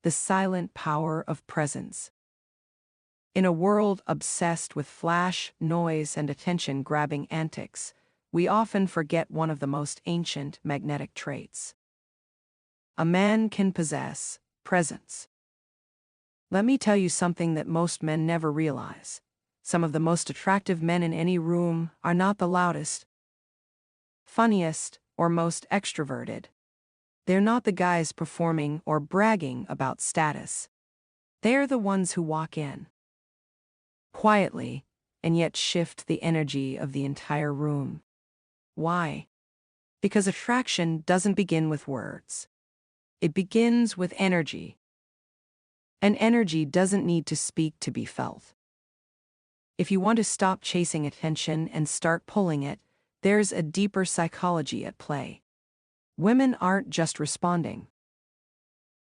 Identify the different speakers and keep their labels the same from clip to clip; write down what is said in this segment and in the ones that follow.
Speaker 1: the silent power of presence. In a world obsessed with flash, noise, and attention-grabbing antics, we often forget one of the most ancient magnetic traits. A man can possess presence. Let me tell you something that most men never realize. Some of the most attractive men in any room are not the loudest, funniest, or most extroverted. They're not the guys performing or bragging about status. They're the ones who walk in quietly and yet shift the energy of the entire room. Why? Because attraction doesn't begin with words. It begins with energy. And energy doesn't need to speak to be felt. If you want to stop chasing attention and start pulling it, there's a deeper psychology at play. Women aren't just responding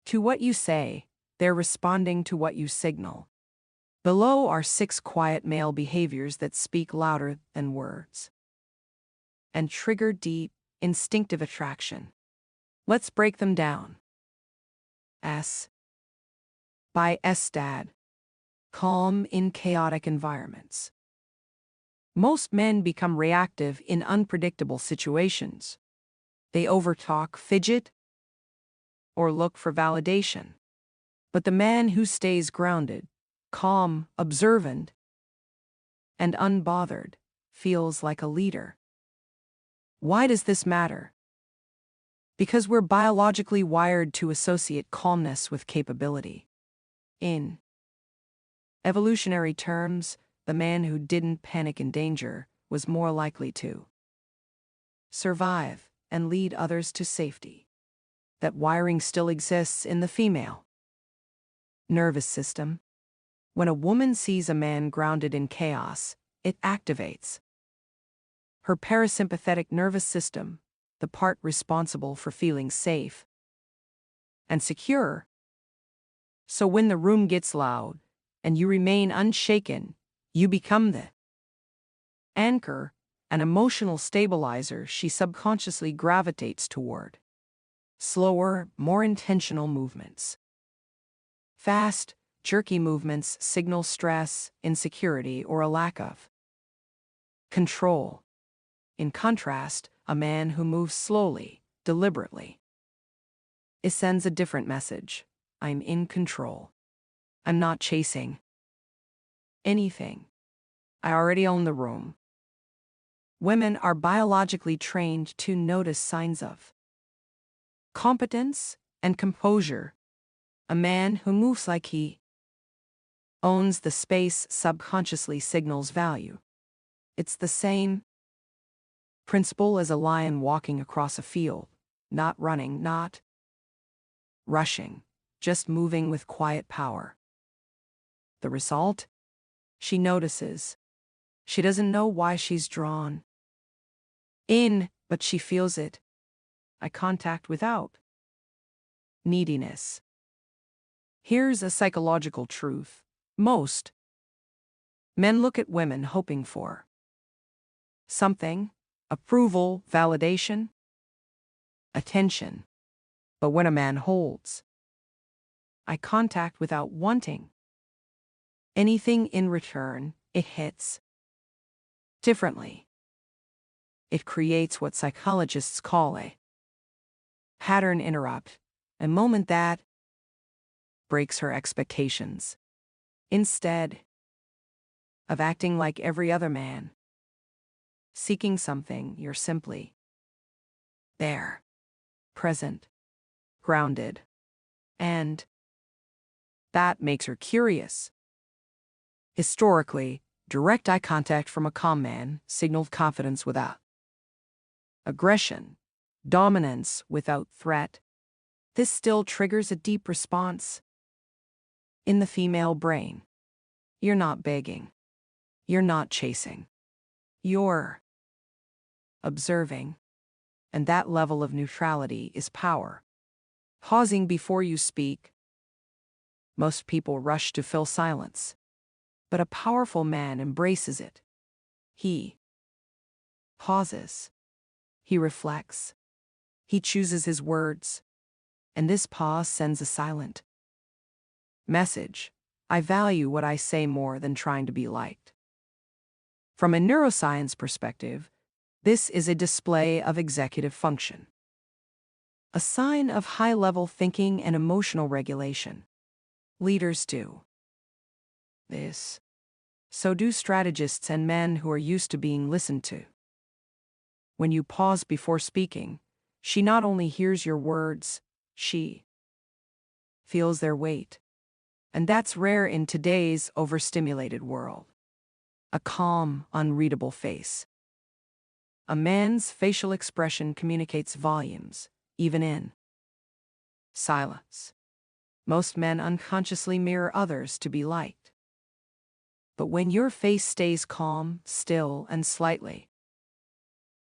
Speaker 1: to what you say, they're responding to what you signal. Below are 6 quiet male behaviors that speak louder than words and trigger deep, instinctive attraction. Let's break them down. S. By Estad. Calm in chaotic environments. Most men become reactive in unpredictable situations. They overtalk, fidget, or look for validation. But the man who stays grounded, calm, observant, and unbothered feels like a leader. Why does this matter? Because we're biologically wired to associate calmness with capability. In evolutionary terms, the man who didn't panic in danger was more likely to survive and lead others to safety. That wiring still exists in the female nervous system. When a woman sees a man grounded in chaos, it activates her parasympathetic nervous system, the part responsible for feeling safe and secure. So when the room gets loud and you remain unshaken, you become the anchor, an emotional stabilizer she subconsciously gravitates toward. Slower, more intentional movements. Fast, jerky movements signal stress, insecurity, or a lack of control. In contrast, a man who moves slowly, deliberately, it sends a different message. I'm in control. I'm not chasing anything. I already own the room. Women are biologically trained to notice signs of competence and composure. A man who moves like he owns the space subconsciously signals value. It's the same principle as a lion walking across a field, not running, not rushing, just moving with quiet power. The result? She notices. She doesn't know why she's drawn in, but she feels it. Eye contact without neediness. Here's a psychological truth. Most men look at women hoping for something: approval, validation, attention. But when a man holds eye contact without wanting anything in return, it hits differently. It creates what psychologists call a pattern interrupt, a moment that breaks her expectations. Instead of acting like every other man, seeking something, you're simply there, present, grounded, and that makes her curious. Historically, direct eye contact from a calm man signaled confidence without aggression, dominance without threat. This still triggers a deep response in the female brain. You're not begging. You're not chasing. You're observing. And that level of neutrality is power. Pausing before you speak. Most people rush to fill silence. But a powerful man embraces it. He pauses. He reflects. He chooses his words. And this pause sends a silent Message: I value what I say more than trying to be liked. From a neuroscience perspective, this is a display of executive function, a sign of high-level thinking and emotional regulation. Leaders do this. So do strategists and men who are used to being listened to. When you pause before speaking, she not only hears your words, she feels their weight. And that's rare in today's overstimulated world. A calm, unreadable face. A man's facial expression communicates volumes, even in silence. Most men unconsciously mirror others to be liked. But when your face stays calm, still, and slightly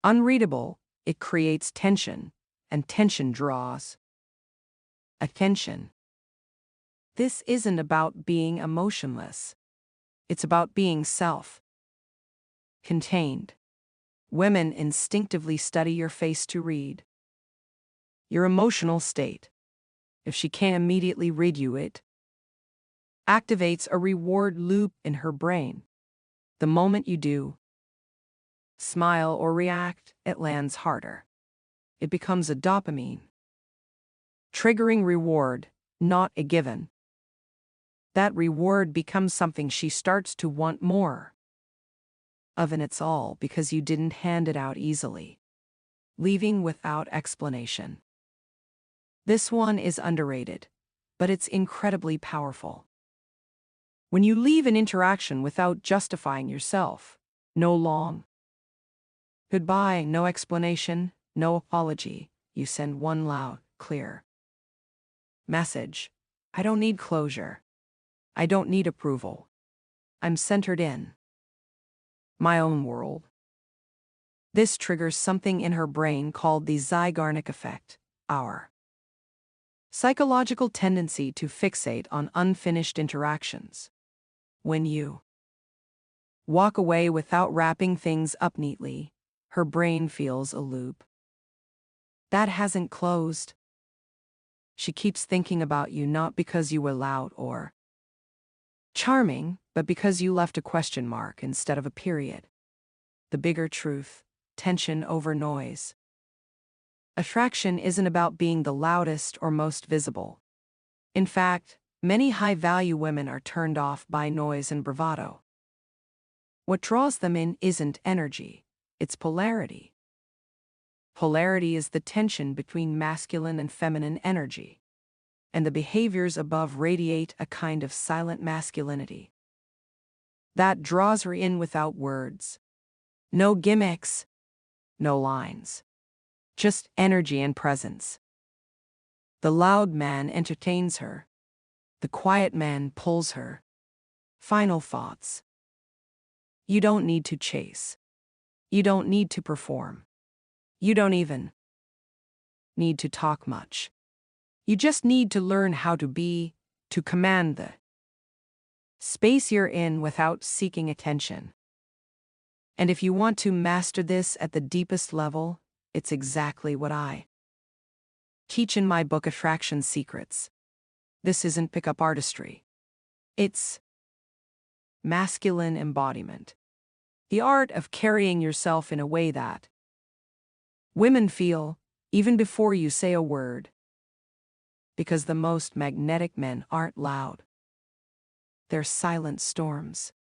Speaker 1: unreadable, it creates tension, and tension draws attention. This isn't about being emotionless. It's about being self-contained. Women instinctively study your face to read your emotional state. If she can't immediately read you, it activates a reward loop in her brain. The moment you do smile or react, it lands harder. It becomes a dopamine triggering reward, not a given. That reward becomes something she starts to want more of, and it's all because you didn't hand it out easily, leaving without explanation. This one is underrated, but it's incredibly powerful. When you leave an interaction without justifying yourself, no long goodbye, no explanation, no apology, you send one loud, clear message: I don't need closure. I don't need approval. I'm centered in my own world. This triggers something in her brain called the Zeigarnik effect, our psychological tendency to fixate on unfinished interactions. When you walk away without wrapping things up neatly, her brain feels a loop that hasn't closed. She keeps thinking about you not because you were loud or charming, but because you left a question mark instead of a period. The bigger truth: tension over noise. Attraction isn't about being the loudest or most visible. In fact, many high-value women are turned off by noise and bravado. What draws them in isn't energy, it's polarity. Polarity is the tension between masculine and feminine energy, and the behaviors above radiate a kind of silent masculinity that draws her in without words. No gimmicks, no lines. Just energy and presence. The loud man entertains her. The quiet man pulls her. Final thoughts. You don't need to chase. You don't need to perform. You don't even need to talk much. You just need to learn how to be, to command the space you're in without seeking attention. And if you want to master this at the deepest level, it's exactly what I teach in my book Attraction Secrets. This isn't pickup artistry. It's masculine embodiment. The art of carrying yourself in a way that women feel, even before you say a word. Because the most magnetic men aren't loud. They're silent storms.